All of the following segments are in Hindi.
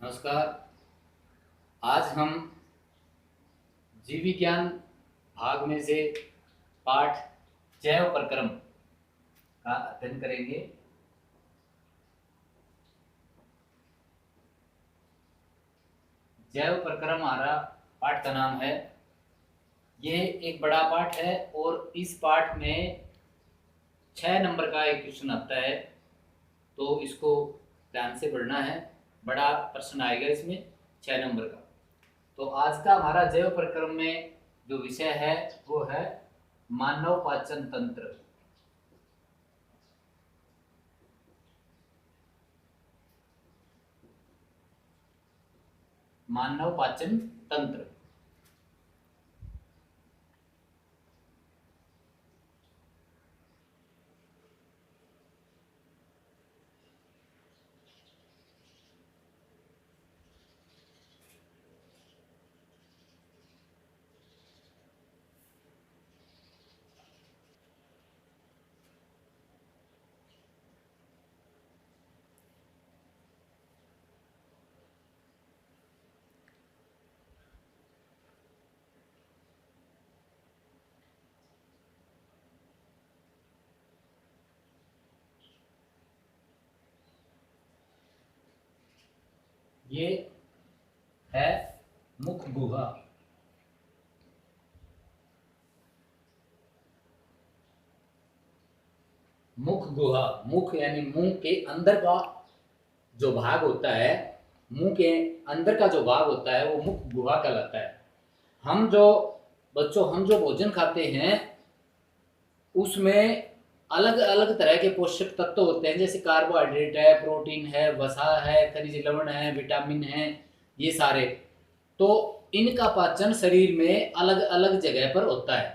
नमस्कार। आज हम जीव विज्ञान भाग में से पाठ जैव प्रक्रम का अध्ययन करेंगे। जैव प्रक्रम हमारा पाठ का नाम है। यह एक बड़ा पाठ है और इस पाठ में 6 नंबर का एक क्वेश्चन आता है, तो इसको ध्यान से पढ़ना है। बड़ा प्रश्न आएगा इसमें 6 नंबर का। तो आज का हमारा जैव प्रक्रम में जो विषय है वो है मानव पाचन तंत्र। मानव पाचन तंत्र। ये है मुख गुहा। मुख गुहा, मुख यानी मुंह के अंदर का जो भाग होता है, मुंह के अंदर का जो भाग होता है वो मुख गुहा कहलाता है। हम जो भोजन खाते हैं उसमें अलग अलग तरह के पोषक तत्व होते हैं, जैसे कार्बोहाइड्रेट है, प्रोटीन है, वसा है, खनिज लवण है, विटामिन है, ये सारे। तो इनका पाचन शरीर में अलग अलग जगह पर होता है।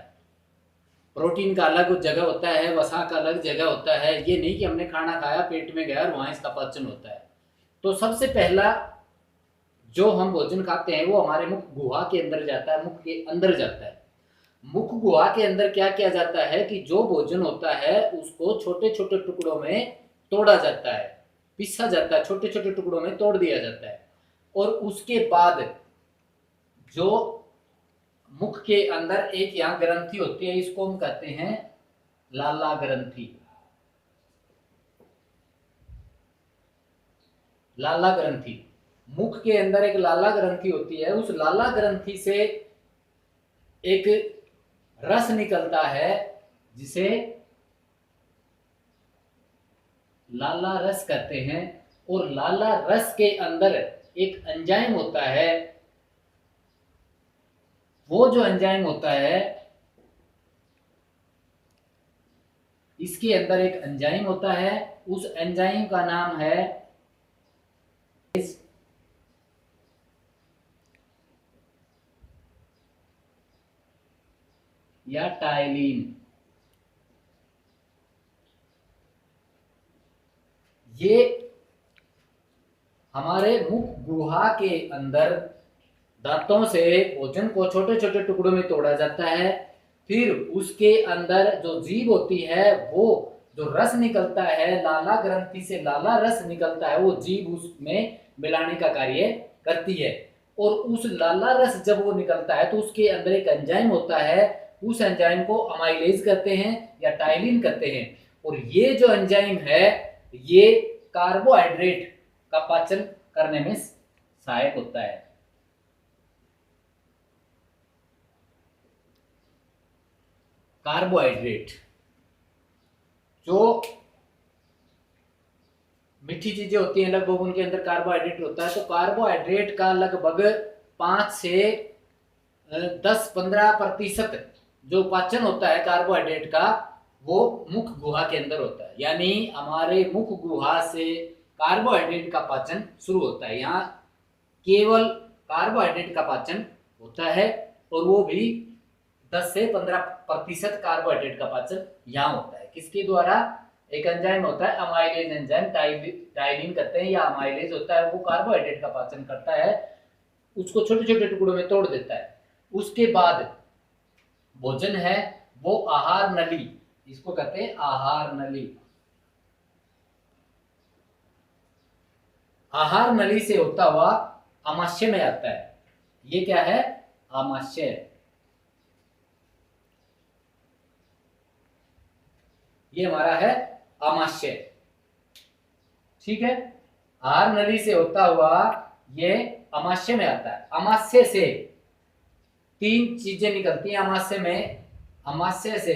प्रोटीन का अलग जगह होता है, वसा का अलग जगह होता है। ये नहीं कि हमने खाना खाया, पेट में गया और वहां इसका पाचन होता है। तो सबसे पहला जो हम भोजन खाते हैं वो हमारे मुख गुहा के अंदर जाता है, मुख के अंदर जाता है। मुख गुहा के अंदर क्या किया जाता है कि जो भोजन होता है उसको छोटे छोटे टुकड़ों में तोड़ा जाता है, पीसा जाता है, छोटे छोटे टुकड़ों में तोड़ दिया जाता है। और उसके बाद जो मुख के अंदर एक यहाँ ग्रंथि होती है, इसको हम कहते हैं लाला ग्रंथि। लाला ग्रंथि, मुख के अंदर एक लाला ग्रंथि होती है। उस लाला ग्रंथि से एक रस निकलता है जिसे लाला रस कहते हैं। और लाला रस के अंदर एक एंजाइम होता है। वो जो एंजाइम होता है, इसके अंदर एक एंजाइम होता है, उस एंजाइम का नाम है या टाइलिन। ये हमारे मुख गुहा के अंदर दांतों से भोजन को छोटे छोटे टुकड़ों में तोड़ा जाता है। फिर उसके अंदर जो जीभ होती है, वो जो रस निकलता है लाला ग्रंथि से, लाला रस निकलता है, वो जीभ उसमें मिलाने का कार्य करती है। और उस लाला रस जब वो निकलता है तो उसके अंदर एक एंजाइम होता है, उस एंजाइम को अमाइलेज कहते हैं या टाइलिन कहते हैं। और ये जो एंजाइम है ये कार्बोहाइड्रेट का पाचन करने में सहायक होता है। कार्बोहाइड्रेट, जो मीठी चीजें होती हैं लगभग उनके अंदर कार्बोहाइड्रेट होता है। तो कार्बोहाइड्रेट का लगभग 5 से 10-15% जो पाचन होता है कार्बोहाइड्रेट का, वो मुख गुहा के अंदर होता है। यानी हमारे मुख गुहा से कार्बोहाइड्रेट का पाचन शुरू होता है। यहाँ केवल कार्बोहाइड्रेट का पाचन होता है और वो भी 10 से 15% कार्बोहाइड्रेट का पाचन यहाँ होता है। किसके द्वारा? एक एंजाइम होता है अमाइलेज एंजाइम, टाइलिन कहते हैं या अमाइलेज होता है, वो कार्बोहाइड्रेट का पाचन करता है, उसको छोटे छोटे टुकड़ों में तोड़ देता है। उसके बाद भोजन है वो आहार नली, इसको कहते हैं आहार नली। आहार नली से होता हुआ आमाशय में आता है। ये क्या है? आमाशय। ये हमारा है आमाशय। ठीक है, आहार नली से होता हुआ ये आमाशय में आता है। आमाशय से तीन चीजें निकलती हैं आमाशय में। आमाशय से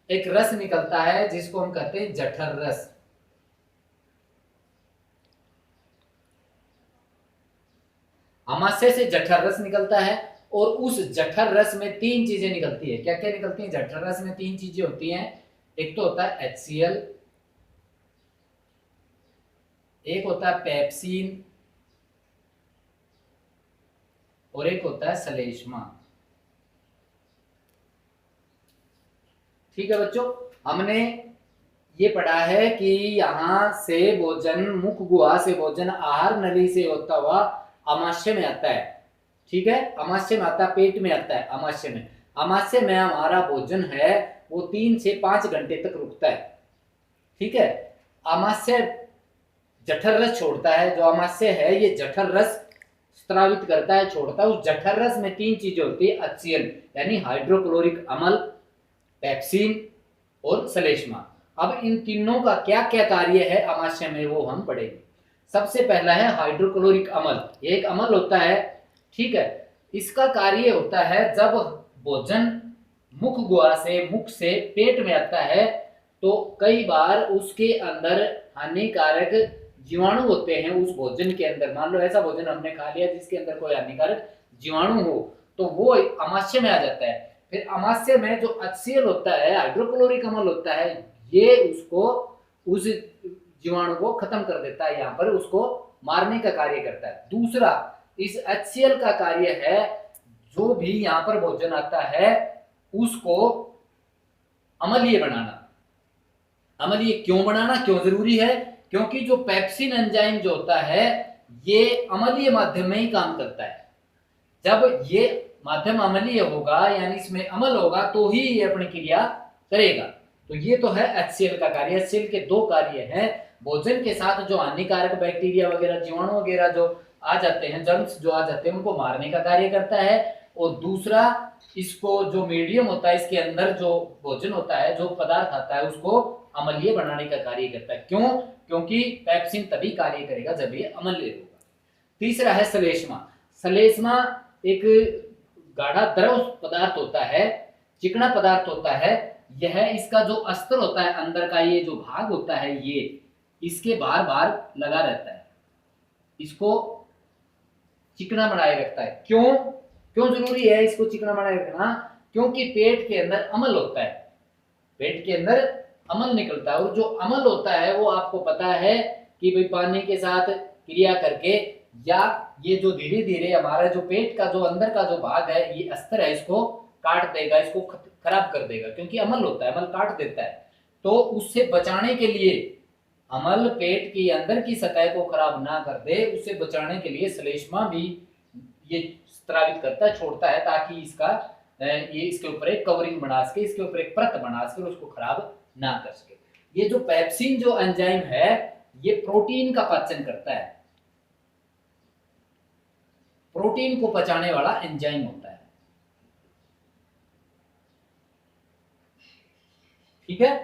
एक रस निकलता है जिसको हम कहते हैं जठर रस। आमाशय से जठर रस निकलता है और उस जठर रस में तीन चीजें निकलती है। क्या क्या निकलती हैं? जठर रस में तीन चीजें होती हैं। एक तो होता है HCl, एक होता है पेप्सिन और एक होता है श्लेष्मा। ठीक है बच्चों, हमने ये पढ़ा है कि यहां से भोजन, मुख गुहा से भोजन आहार नली से होता हुआ आमाशय में आता है। ठीक है, आमाशय में आता है, पेट में आता है आमाशय में। आमाशय में हमारा भोजन है वो 3 से 5 घंटे तक रुकता है। ठीक है, आमाशय जठर रस छोड़ता है। जो आमाशय है ये जठर रस स्त्रावित करता है, छोड़ता है। उस जठर रस में तीन चीजें होती है, HCl यानी हाइड्रोक्लोरिक अम्ल, पेप्सिन और श्लेष्मा। अब इन तीनों का क्या क्या कार्य है आमाशय में वो हम पढ़ेंगे। सबसे पहला है हाइड्रोक्लोरिक अम्ल। ये एक अम्ल होता है। ठीक है, इसका कार्य होता है जब भोजन मुख गुहा से, मुख से पेट में आता है तो कई बार उसके अंदर हानिकारक जीवाणु होते हैं उस भोजन के अंदर। मान लो ऐसा भोजन हमने खा लिया जिसके अंदर कोई हानिकारक जीवाणु हो तो वो आमाशय में आ जाता है। फिर आमाशय में जो HCl होता है, हाइड्रोक्लोरिक अम्ल होता है, ये उसको, उस जीवाणु को खत्म कर देता है, यहाँ पर उसको मारने का कार्य करता है। दूसरा, इस HCl का कार्य है जो भी यहाँ पर भोजन आता है उसको अम्लीय बनाना। अम्लीय क्यों बनाना, क्यों जरूरी है? क्योंकि जो पेप्सिन एंजाइम जो होता है ये अम्लीय माध्यम में ही काम करता है। जब ये माध्यम अम्लीय होगा यानी इसमें अम्ल होगा तो ही ये अपनी क्रिया करेगा। तो ये तो है HCl का कार्य। HCl के दो कार्य हैं। भोजन के साथ जो हानिकारक बैक्टीरिया वगैरह, जीवाणु वगैरह जो आ जाते हैं, जर्म्स जो आ जाते हैं, उनको मारने का कार्य करता है। और दूसरा, इसको जो मीडियम होता है, इसके अंदर जो भोजन होता है, जो पदार्थ आता है, उसको अम्लीय बनाने का कार्य करता है। क्यों? क्योंकि पेप्सिन तभी कार्य करेगा जब ये अम्लीय होगा। तीसरा है श्लेष्मा। श्लेष्मा एक गाढ़ा द्रव पदार्थ होता है, चिकना पदार्थ होता है। यह, इसका जो अस्तर होता है अंदर का, ये जो भाग होता है, ये इसके बार बार लगा रहता है, इसको चिकना बनाए रखता है। क्यों? क्यों जरूरी है इसको चिकना बनाए रखना? क्योंकि पेट के अंदर अम्ल होता है, पेट के अंदर अम्ल निकलता है। और जो अम्ल होता है वो आपको पता है कि भाई पानी के साथ क्रिया करके, या ये जो धीरे धीरे हमारा जो पेट का जो अंदर का जो भाग है, ये अस्तर है, इसको काट देगा, इसको खराब कर देगा। क्योंकि अम्ल होता है, अम्ल काट देता है। तो उससे बचाने के लिए, अम्ल पेट की अंदर की सतह को खराब ना कर दे, उससे बचाने के लिए श्लेष्मा भी ये स्त्रावित करता है, छोड़ता है, ताकि इसका ये इसके ऊपर एक कवरिंग बना सके, इसके ऊपर एक परत बना सके, उसको खराब ना कर सके। ये जो पेप्सिन जो एंजाइम है ये प्रोटीन का पाचन करता है, प्रोटीन को पचाने वाला एंजाइम होता है। ठीक है,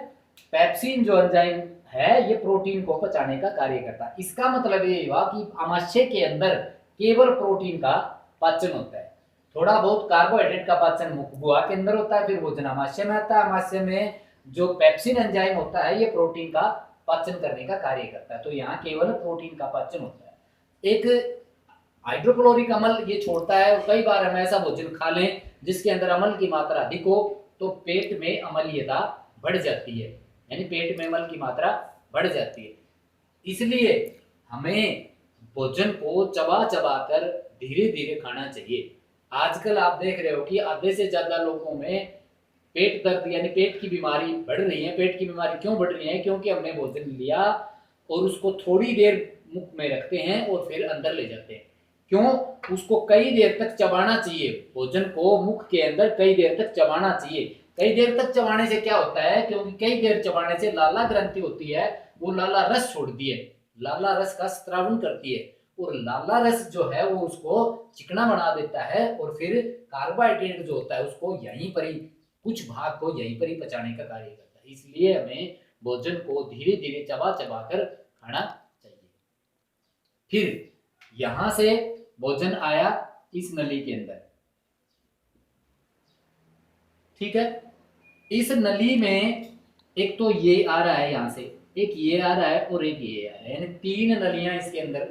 पेप्सिन जो एंजाइम है ये प्रोटीन को पचाने का कार्य करता है। इसका मतलब ये हुआ कि आमाशय के अंदर केवल प्रोटीन का पाचन होता है। थोड़ा बहुत कार्बोहाइड्रेट का पाचन मुख गुहा के अंदर होता है, फिर भोजन आमाशय में आता है। आमाशय में जो पेप्सिन एंजाइम होता है ये प्रोटीन का पाचन करने का कार्य करता है। तो यहाँ केवल प्रोटीन का पाचन होता है। एक हाइड्रोक्लोरिक अम्ल ये छोड़ता है। और कई बार हम ऐसा भोजन खा लें जिसके अंदर अम्ल की मात्रा अधिक हो तो पेट में अम्लीयता बढ़ जाती है, यानी पेट में अम्ल की मात्रा बढ़ जाती है। इसलिए हमें भोजन को चबा चबा कर धीरे धीरे खाना चाहिए। आजकल आप देख रहे हो कि आधे से ज्यादा लोगों में पेट दर्द यानी पेट की बीमारी बढ़ रही है। पेट की बीमारी क्यों बढ़ रही है? क्योंकि हमने भोजन लिया और उसको थोड़ी देर मुख में रखते हैं और फिर अंदर ले जाते हैं। क्यों? उसको कई देर तक चबाना चाहिए। भोजन को मुख के अंदर कई देर तक चबाना चाहिए, कई देर तक चबाने से क्या होता है, क्योंकि कई देर चबाने से लाला ग्रंथि होती है वो लाला रस छोड़ती है, लाला रस का स्त्रावन करती है, और लाला रस जो है वो उसको चिकना बना देता है, और फिर कार्बोहाइड्रेट जो होता है उसको यहीं पर ही, कुछ भाग को यहीं पर ही पचाने का कार्य करता है। इसलिए हमें भोजन को धीरे धीरे चबा चबा कर खाना चाहिए। फिर यहां से भोजन आया इस नली के अंदर, ठीक है। इस नली में एक तो ये आ रहा है यहां से, एक ये आ रहा है और एक ये आ रहा है, यानी 3 नलियां इसके अंदर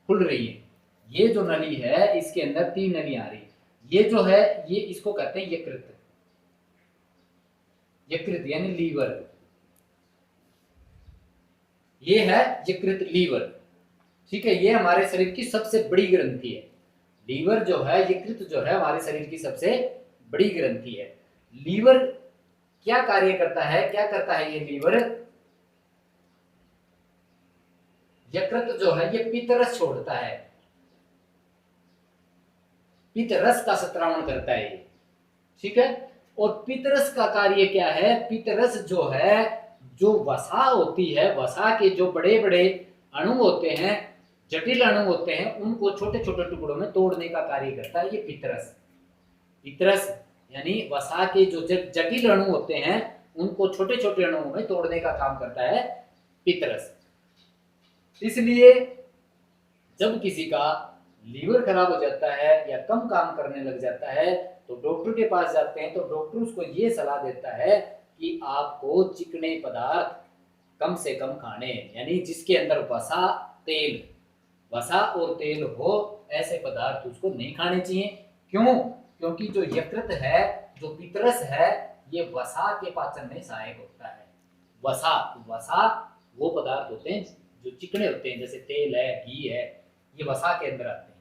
खुल रही है। ये जो नली है इसके अंदर 3 नलियां आ रही है। ये जो है ये इसको कहते हैं यकृत, यकृत यानी लीवर, ये है यकृत लीवर, ठीक है। ये हमारे शरीर की सबसे बड़ी ग्रंथि है, लीवर जो है, यकृत जो है हमारे शरीर की सबसे बड़ी ग्रंथि है। लीवर क्या कार्य करता है, क्या करता है ये लीवर, यकृत जो है ये पित्तरस छोड़ता है, पित्तरस का स्त्रावन करता है ये, ठीक है। और पित्तरस का कार्य क्या है, पित्तरस जो है, जो वसा होती है, वसा के जो बड़े बड़े अणु होते हैं, जटिल अणु होते हैं, उनको छोटे छोटे टुकड़ों में तोड़ने का कार्य करता है ये पित्तरस। पित्तरस यानी वसा के जो जटिल अणु होते हैं उनको छोटे छोटे अणुओं में तोड़ने का काम करता है पित्तरस। इसलिए जब किसी का लीवर खराब हो जाता है या कम काम करने लग जाता है तो डॉक्टर के पास जाते हैं, तो डॉक्टर उसको ये सलाह देता है कि आपको चिकने पदार्थ कम से कम खाने, यानी जिसके अंदर वसा तेल, वसा और तेल हो, ऐसे पदार्थ उसको नहीं खाने चाहिए। क्यों? क्योंकि जो यकृत है, जो पित्तरस है, ये वसा के पाचन में सहायक होता है। वसा, वसा वो पदार्थ होते हैं जो चिकने होते हैं, जैसे तेल है, घी है, ये वसा के अंदर आते हैं,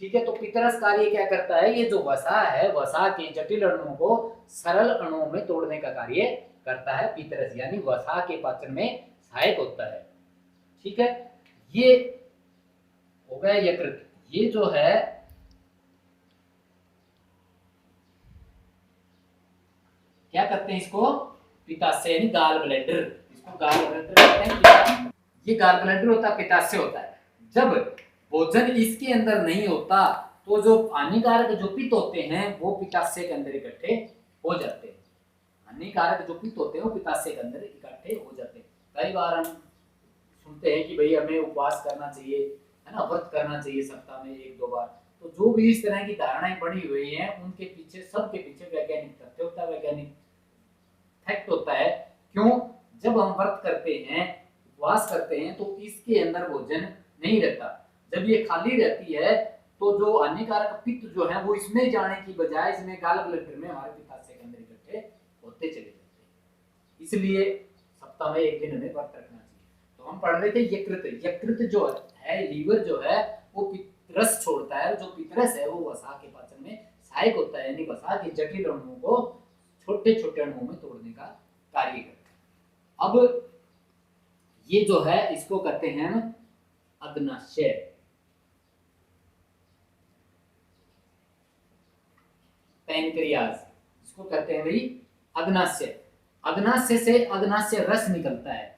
ठीक है। तो पित्तरस कार्य क्या करता है, ये जो वसा है, वसा के जटिल अणुओं को सरल अणुओं में तोड़ने का कार्य करता है पित्तरस, यानी वसा के पाचन में सहायक होता है, ठीक है। ये हो गया यकृत। ये जो है क्या करते हैं, इसको पित्ताशय यानी गाल ब्लैडर, इसको गाल ब्लैडर कहते हैं। ये गाल ब्लैडर होता है, पित्ताशय होता है। जब भोजन इसके अंदर नहीं होता तो जो हानिकारक जो पित्त होते हैं वो पित्ताशय के अंदर इकट्ठे हो जाते हैं, हानिकारक जो पित्त होते हैं वो पित्ताशय के अंदर इकट्ठे हो जाते हैं। कई बार हम सुनते हैं कि भाई हमें उपवास करना चाहिए, है ना, व्रत करना चाहिए सप्ताह में 1-2 बार। तो जो भी इस तरह की धारणाएं बनी हुई हैं उनके पीछे, सबके पीछे वैज्ञानिक तथ्य होता है, वैज्ञानिक फैक्ट होता है। क्यों? जब हम व्रत करते हैं, उपवास करते हैं, तो इसके अंदर भोजन नहीं रहता। जब ये खाली रहती है तो जो हानिकारक पित्त जो है वो इसमें जाने की बजाय इसमें गाल ब्लैडर में, हमारे पित्ताशय के अंदर इकट्ठे होते चले जाते हैं। इसलिए सप्ताह में 1 दिन हमें व्रत रखना चाहिए। तो हम पढ़ रहे थे यकृत, यकृत जो है, लीवर जो है वो पित्तरस छोड़ता है, जो पित्तरस है वो वसा के पाचन में सहायक होता है, यानी वसा के जटिल अणुओं को छोटे छोटे अणुओं में तोड़ने का कार्य करता है। अब ये जो है इसको कहते हैं अग्नाशय, पैनक्रियाज, इसको कहते हैं भाई अग्नाशय। अग्नाशय से अग्नाशय रस निकलता है,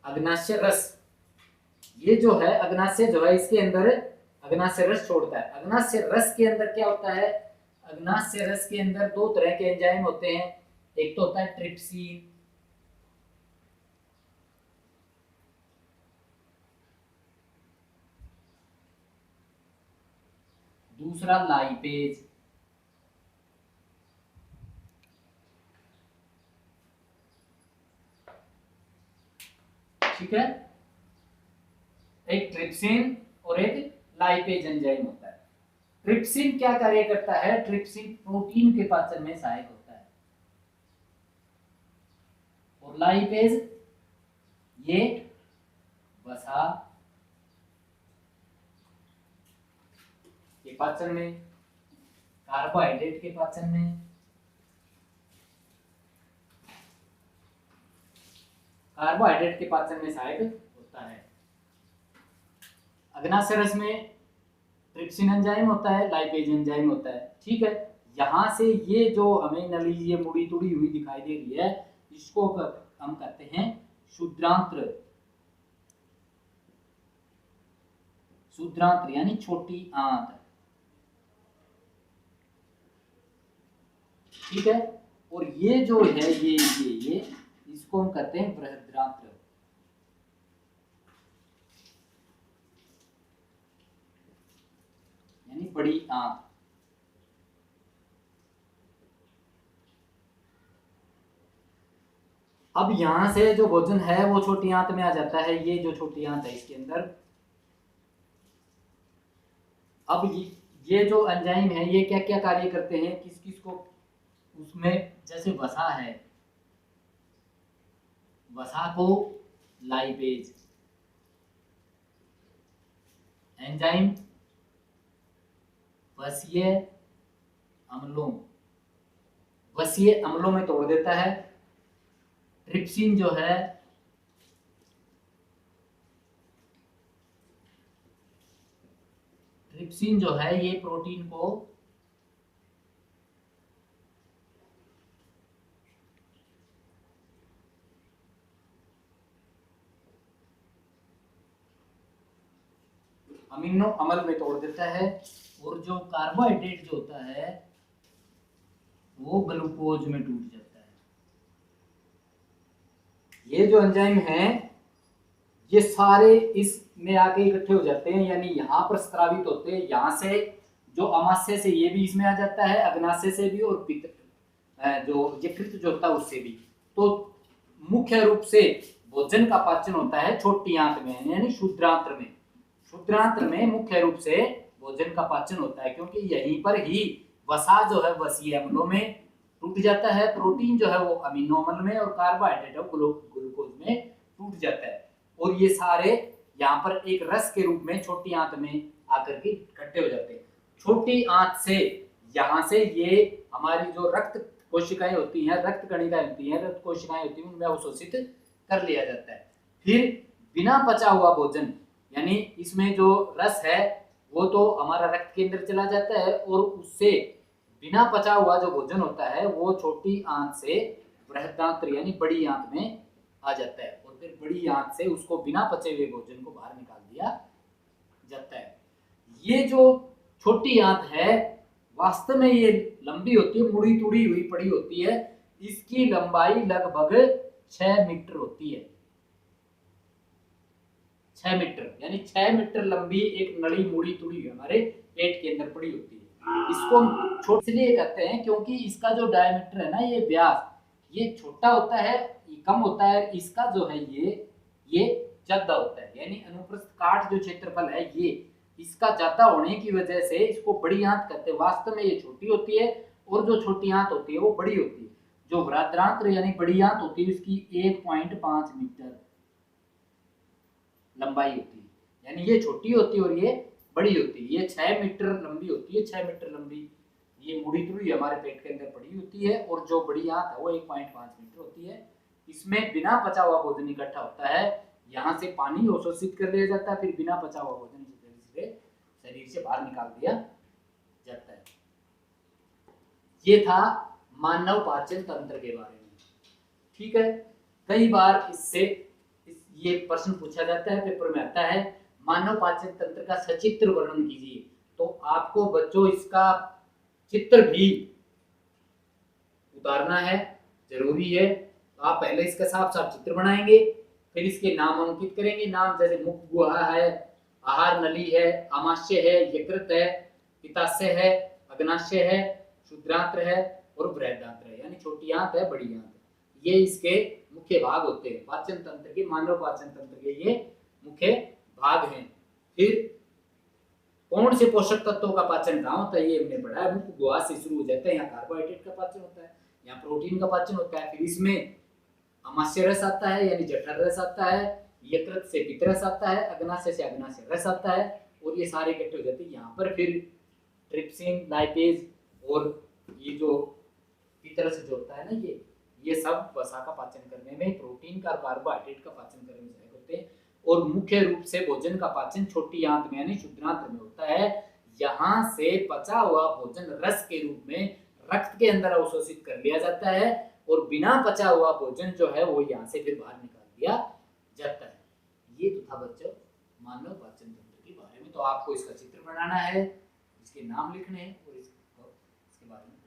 अग्नाशय रस। ये जो है अग्नाशय जो है इसके अंदर अग्नाशय रस छोड़ता है। अग्नाशय रस के अंदर क्या होता है, अग्नाशय रस के अंदर 2 तरह के एंजाइम होते हैं, एक तो होता है ट्रिप्सिन, दूसरा लाइपेज, ठीक है। एक ट्रिप्सिन और एक लाइपेज एंजाइम होता है। ट्रिप्सिन क्या कार्य करता है, ट्रिप्सिन प्रोटीन के पाचन में सहायक होता है, और लाइपेज ये वसा के पाचन में, कार्बोहाइड्रेट के पाचन में, कार्बोहाइड्रेट के पाचन में सहायक होता है। अग्नाशय रस में ट्रिप्सिन एंजाइम होता है, लाइपेज एंजाइम होता है। ठीक है, यहाँ से ये जो हमें नली ये मुड़ी तुड़ी हुई दिखाई दे रही है, इसको हम कहते हैं शुद्रांत्र। शुद्रांत्र यानी छोटी आंत। ठीक है, और ये जो है ये इसको हम कहते हैं बृहद्रांत्र यानी बड़ी आंत। अब यहां से जो भोजन है वो छोटी आंत में आ जाता है। ये जो छोटी आंत है इसके अंदर, अब ये जो एंजाइम है ये क्या क्या कार्य करते हैं, किस किस को, उसमें जैसे वसा है, वसा को लाइपेज एंजाइम वसीय अम्लों, वसीय अम्लों में तोड़ देता है। ट्रिप्सिन जो है ये प्रोटीन को अमीनो अम्ल में तोड़ देता है, और जो कार्बोहाइड्रेट जो होता है वो ग्लूकोज में टूट जाता है। ये जो एंजाइम है ये सारे इसमें आके इकट्ठे हो जाते हैं, यानी यहाँ पर स्रावित होते हैं। यहाँ से जो अमाशय से ये भी इसमें आ जाता है, अग्नाशय से भी, और जो यकृत जो होता है उससे भी। तो मुख्य रूप से भोजन का पाचन होता है छोटी आंत में यानी शुद्रांत्र में। शुद्रांत्र में मुख्य रूप से भोजन का पाचन होता है, क्योंकि यहीं पर ही वसा जो है वसीय अम्लों में टूट जाता है, प्रोटीन जो है वो अमीनो अम्ल में, और कार्बोहाइड्रेट है ग्लूकोज में टूट जाता है। और ये सारे यहाँ पर एक रस के रूप में छोटी आंत में आकर के इकट्ठे हो जाते हैं। छोटी आंत से यहाँ से ये हमारी जो रक्त कोशिकाएं होती हैं, रक्त कणिकाएं होती हैं, रक्त कोशिकाएं होती हैं, उनमें अवशोषित कर लिया जाता है। फिर बिना पचा हुआ भोजन, यानी इसमें जो रस है वो तो हमारा रक्त के अंदर चला जाता है, और उससे बिना पचा हुआ जो भोजन होता है वो छोटी आंत से बृहदांत्र यानी बड़ी आंत में आ जाता है, और फिर बड़ी आंत से उसको बिना पचे हुए भोजन को बाहर निकाल दिया जाता है। ये जो छोटी आंत है वास्तव में ये लंबी होती है, मुड़ी तुड़ी हुई पड़ी होती है। इसकी लंबाई लगभग 6 मीटर होती है। 6 मीटर यानी 6 मीटर लंबी एक नली मुड़ी तुड़ी हमारे पेट के अंदर पड़ी होती है। इसको हम छोट इसलिए कहते हैं क्योंकि इसका जो डायमीटर है ना, ये व्यास, ये छोटा होता है, ये कम होता है। इसका जो है ये ज्यादा होता है, यानी अनुप्रस्थ काट जो क्षेत्रफल है ये इसका ज्यादा होने की वजह से इसको बड़ी आंत कहते हैं। वास्तव में ये छोटी होती है, और जो छोटी आंत होती है वो बड़ी होती है। जो बृहदांत्र यानी बड़ी आंत होती है इसकी 1.5 मीटर लंबाई होती है, यानी ये छोटी होती है और ये बड़ी होती है। ये 6 मीटर लंबी होती है, 6 मीटर लंबी ये मुड़ी तुड़ी हमारे पेट के अंदर पड़ी होती है, और जो बड़ी आंत है वो 1.5 मीटर होती है। इसमें बिना पचा हुआ भोजन इकट्ठा होता है, यहाँ से पानी अवशोषित कर लिया जाता है, फिर बिना पचा हुआ भोजन शरीर से बाहर निकाल दिया जाता है। ये था मानव पाचन तंत्र के बारे में। ठीक है, कई बार इससे ये प्रश्न पूछा जाता है, पेपर में आता है मानव पाचन तंत्र का सचित्र वर्णन कीजिए। तो आपको बच्चों इसका चित्र भी उतारना है, जरूरी है। तो आप पहले इसका साफ साफ चित्र बनाएंगे, फिर इसके नाम अंकित करेंगे। नाम जैसे मुख गुहा है, आहार नली है, आमाशय है, यकृत है, पित्ताशय है, अग्नाशय है, शुद्रांत्र है और बृहदांत्र है, यानी छोटी आंत है, बड़ी आंत है। ये इसके मुख्य भाग होते हैं पाचन तंत्र के, मानव पाचन तंत्र के ये मुख्य भाग हैं। फिर कौन से पोषक तत्वों का पाचन कहाँ होता है ये हमने पढ़ा है। मुख गुहा से शुरू हो जाता है, यहाँ कार्बोहाइड्रेट का पाचन होता है, यहाँ प्रोटीन का पाचन होता है। फिर इसमें आमाशय रस आता है यानी जठर रस आता है, यकृत से पित्त रस आता है, अग्नाशय से अग्नाशय रस आता है, और ये सारे इकट्ठे हो जाते हैं यहाँ पर। फिर ट्रिप्सिन, लाइपेज और ये जो पित्त रस जो होता है ना, ये सब वसा का पाचन करने में, प्रोटीन का, कार्बोहाइड्रेट का पाचन करने में सहायक होते हैं। और मुख्य रूप से भोजन का पाचन छोटी आंत में यानी शुद्रांत्र में होता है। यहाँ से पचा हुआ भोजन रस के रूप में रक्त के अंदर अवशोषित कर लिया जाता है और बिना पचा हुआ भोजन जो है वो यहाँ से फिर बाहर निकाल दिया जाता है। ये तो था बच्चों मानव पाचन तंत्र के बारे में। तो आपको इसका चित्र बनाना है, इसके नाम लिखने हैं और इसके बारे में